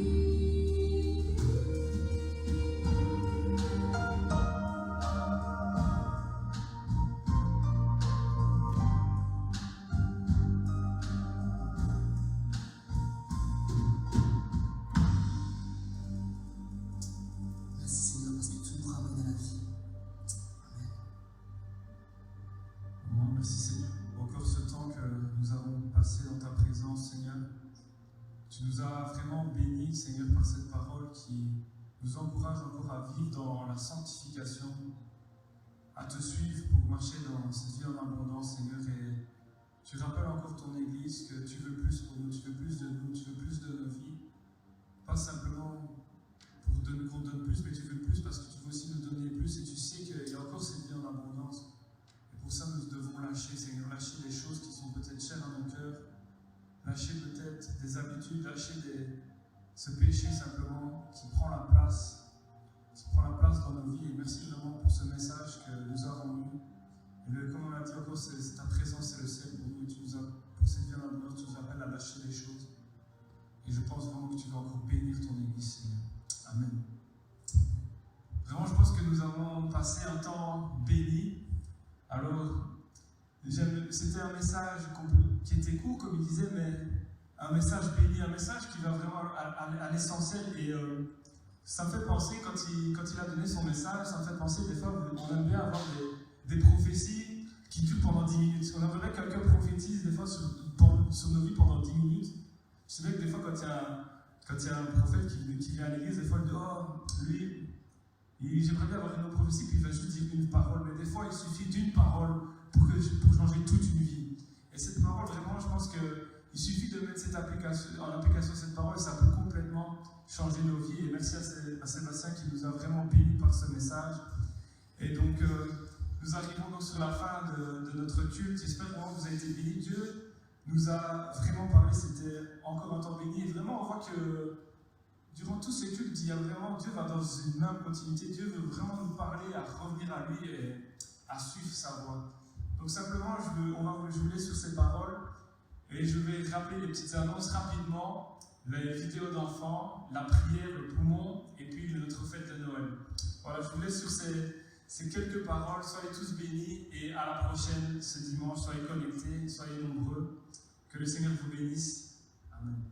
Merci Seigneur parce que tu nous ramènes à la vie. Amen. Oh, merci Seigneur pour encore ce temps que nous avons passé dans ta présence, Seigneur. Tu nous as vraiment bénis, Seigneur, par cette parole qui nous encourage encore à vivre dans la sanctification, à te suivre pour marcher dans cette vie en abondance, Seigneur. Et tu rappelles encore ton Église que tu veux plus pour nous, tu veux plus de nous, tu veux plus de nos vies. Pas simplement pour qu'on donne plus, mais tu veux plus parce que tu veux aussi nous donner plus et tu sais qu'il y a encore cette vie en abondance. Et pour ça, nous devons lâcher, Seigneur, lâcher des choses qui sont peut-être chères à nos cœurs, lâcher peut-être des habitudes, lâcher ce péché simplement qui prend la place dans nos vies. Et merci vraiment pour ce message que nous avons eu. Et comme on l'a dit encore, ta présence, c'est le ciel pour nous. Et pour cette vie en abondance, tu nous appelles à lâcher les choses. Et je pense vraiment que tu vas encore bénir ton Église, Seigneur. Amen. Vraiment, je pense que nous avons passé un temps béni. Alors, c'était un message qui était court, comme il disait, mais un message béni, un message qui va vraiment à l'essentiel. Et ça me fait penser, quand il a donné son message, ça me fait penser des fois, on aime bien avoir des prophéties qui durent pendant 10 minutes. On aimerait que quelqu'un prophétise des fois sur nos vies pendant 10 minutes. Je sais bien que des fois, quand il y a un prophète qui vient à l'église, des fois il dit « Oh, lui, j'aimerais bien avoir une autre prophétie, puis il va juste dire une parole. » Mais des fois, il suffit d'une parole pour changer toute une vie. Et cette parole, vraiment, je pense qu'il suffit de mettre en application cette parole, ça peut complètement changer nos vies. Et merci à Sébastien qui nous a vraiment bénis par ce message. Et donc, nous arrivons donc sur la fin de notre culte. J'espère vraiment que vous avez été bénis. Dieu nous a vraiment parlé, c'était encore un temps béni. Et vraiment, on voit que durant tous ces cultes, il y a vraiment, Dieu va dans une même continuité. Dieu veut vraiment nous parler à revenir à lui et à suivre sa voie. Donc simplement, on va vous jouer sur ces paroles et je vais rappeler les petites annonces rapidement. Les vidéos d'enfants, la prière, le poumon et puis notre fête de Noël. Voilà, je vous laisse sur ces quelques paroles. Soyez tous bénis et à la prochaine ce dimanche. Soyez connectés, soyez nombreux. Que le Seigneur vous bénisse. Amen.